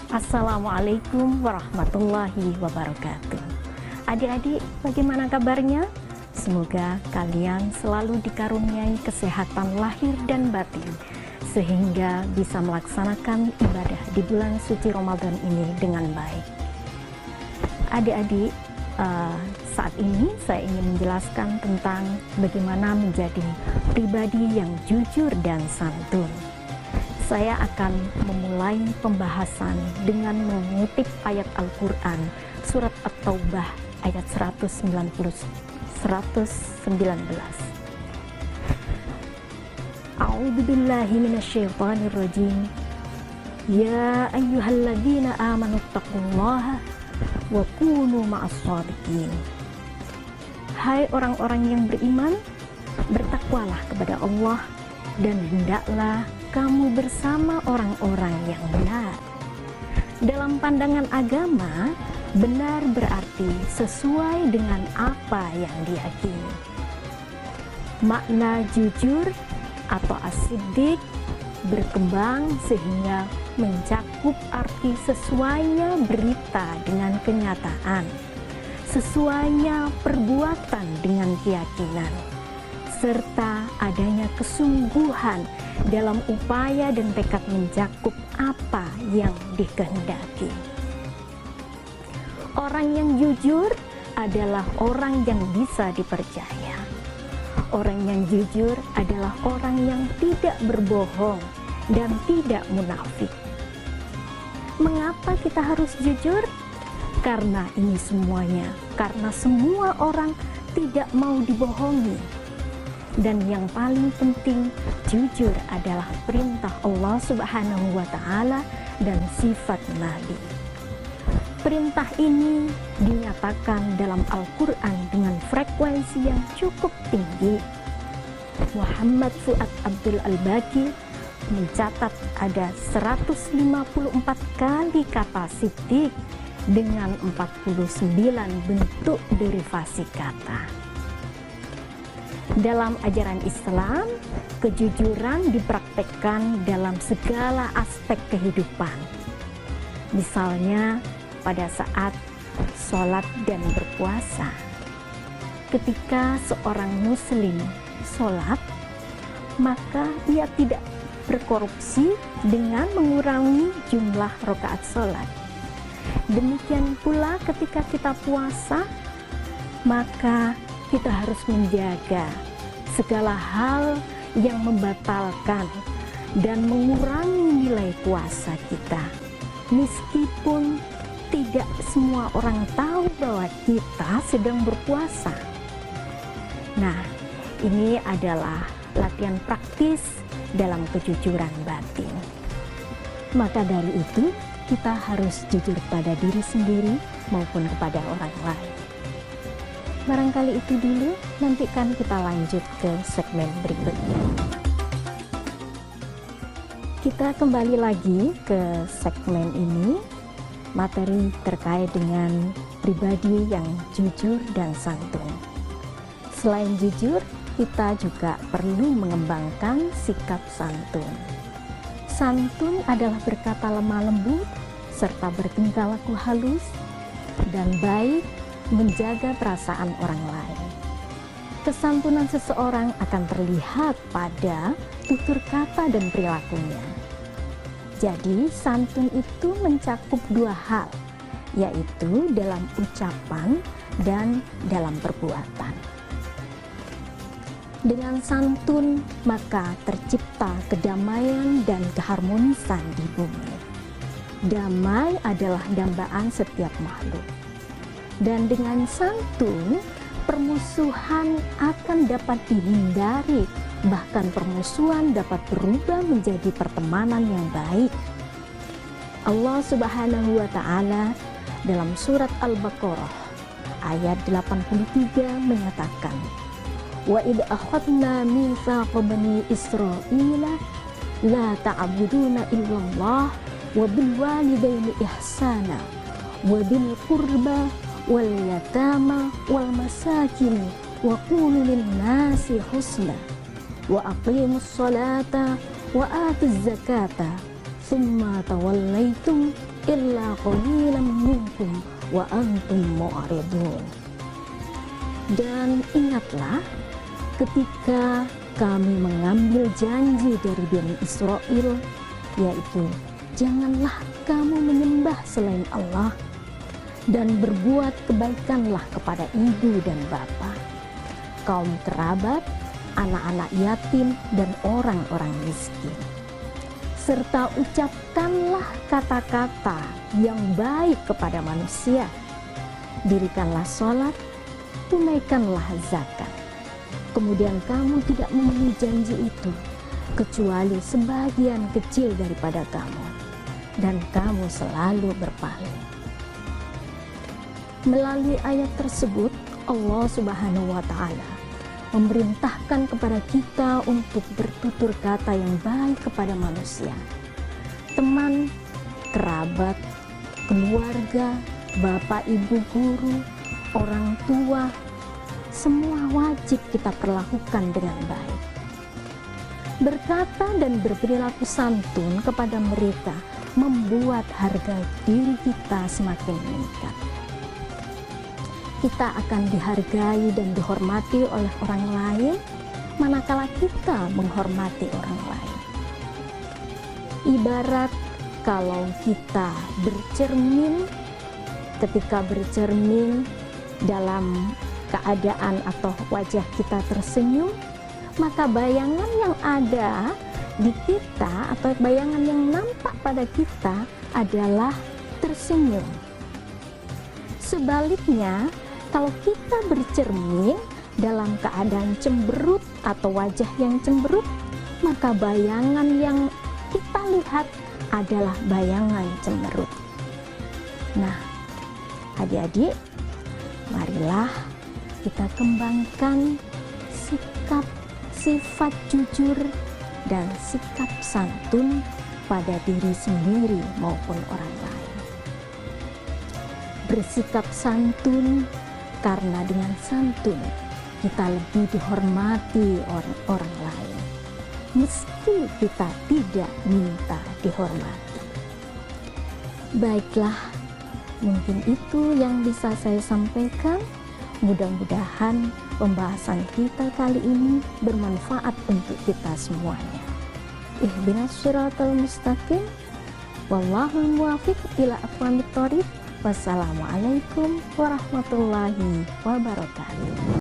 Assalamualaikum warahmatullahi wabarakatuh. Adik-adik, bagaimana kabarnya? Semoga kalian selalu dikaruniai kesehatan lahir dan batin, sehingga bisa melaksanakan ibadah di bulan suci Ramadan ini dengan baik. Adik-adik, saat ini saya ingin menjelaskan tentang bagaimana menjadi pribadi yang jujur dan santun. Saya akan memulai pembahasan dengan mengutip ayat Al-Quran surat At-Taubah ayat 119. A'udzubillahi minasyaitonirrajim. Ya ayyuhalladzina amanu taqullaha wa kunu ma'as-shadiqin. Hai orang-orang yang beriman, bertakwalah kepada Allah dan hendaklah kamu bersama orang-orang yang benar. Dalam pandangan agama, benar berarti sesuai dengan apa yang diyakini. Makna jujur atau as-siddiq berkembang sehingga mencakup arti sesuainya berita dengan kenyataan, sesuainya perbuatan dengan keyakinan, serta adanya kesungguhan dalam upaya dan tekad mencakup apa yang dikehendaki. Orang yang jujur adalah orang yang bisa dipercaya. Orang yang jujur adalah orang yang tidak berbohong dan tidak munafik. Mengapa kita harus jujur? Karena ini semuanya, karena semua orang tidak mau dibohongi. Dan yang paling penting, jujur adalah perintah Allah Subhanahu wa Ta'ala dan sifat Nabi. Perintah ini dinyatakan dalam Al-Quran dengan frekuensi yang cukup tinggi. Muhammad Fuad Abdul Al-Baqi mencatat ada 154 kali kata siddiq dengan 49 bentuk derivasi kata. Dalam ajaran Islam, kejujuran dipraktekkan dalam segala aspek kehidupan. Misalnya, pada saat sholat dan berpuasa. Ketika seorang muslim sholat, maka ia tidak berkorupsi dengan mengurangi jumlah rakaat sholat. Demikian pula ketika kita puasa, maka kita harus menjaga segala hal yang membatalkan dan mengurangi nilai puasa kita. Meskipun tidak semua orang tahu bahwa kita sedang berpuasa. Nah, ini adalah latihan praktis dalam kejujuran batin. Maka dari itu, kita harus jujur pada diri sendiri maupun kepada orang lain. Barangkali itu dulu, nanti kan kita lanjut ke segmen berikutnya. Kita kembali lagi ke segmen ini, materi terkait dengan pribadi yang jujur dan santun. Selain jujur, kita juga perlu mengembangkan sikap santun. Santun adalah berkata lemah lembut, serta bertingkah laku halus, dan baik menjaga perasaan orang lain. Kesantunan seseorang akan terlihat pada tutur kata dan perilakunya. Jadi, santun itu mencakup dua hal, yaitu dalam ucapan dan dalam perbuatan. Dengan santun, maka tercipta kedamaian dan keharmonisan di bumi. Damai adalah dambaan setiap makhluk. Dan dengan santun, permusuhan akan dapat dihindari, bahkan permusuhan dapat berubah menjadi pertemanan yang baik. Allah Subhanahu wa Ta'ala dalam surat Al-Baqarah ayat 83 menyatakan, wa idh akhadna mitsaqa bani Israila la ta'buduna illallah wa bil walidaini ihsana wa bil qurba wal yatama wal masakin wa qulu lin nasi husna wa aqimus salata wa atuz zakata thumma tawallaitum illa qalilan minkum wa antum mu'ridun. Dan ingatlah ketika kami mengambil janji dari Bani Israel, yaitu janganlah kamu menyembah selain Allah dan berbuat kebaikanlah kepada ibu dan bapa, kaum kerabat, anak-anak yatim, dan orang-orang miskin. Serta ucapkanlah kata-kata yang baik kepada manusia. Dirikanlah sholat, tunaikanlah zakat. Kemudian kamu tidak memenuhi janji itu, kecuali sebagian kecil daripada kamu, dan kamu selalu berpaling. Melalui ayat tersebut, Allah Subhanahu wa Ta'ala memerintahkan kepada kita untuk bertutur kata yang baik kepada manusia, teman, kerabat, keluarga, bapak, ibu, guru, orang tua, semua wajib kita perlakukan dengan baik. Berkata dan berperilaku santun kepada mereka membuat harga diri kita semakin meningkat. Kita akan dihargai dan dihormati oleh orang lain manakala kita menghormati orang lain. Ibarat kalau kita bercermin, ketika bercermin dalam keadaan atau wajah kita tersenyum, maka bayangan yang ada di kita atau bayangan yang nampak pada kita adalah tersenyum. Sebaliknya, kalau kita bercermin dalam keadaan cemberut atau wajah yang cemberut, maka bayangan yang kita lihat adalah bayangan cemberut. Nah, adik-adik, marilah kita kembangkan sikap, sifat jujur, dan sikap santun pada diri sendiri maupun orang lain. Bersikap santun karena dengan santun kita lebih dihormati orang lain, meski kita tidak minta dihormati. Baiklah, mungkin itu yang bisa saya sampaikan. Mudah-mudahan pembahasan kita kali ini bermanfaat untuk kita semuanya. Ihdinas shiratal mustaqim, wallahul muwaffiq ila aqwamit thoriq. Wassalamualaikum warahmatullahi wabarakatuh.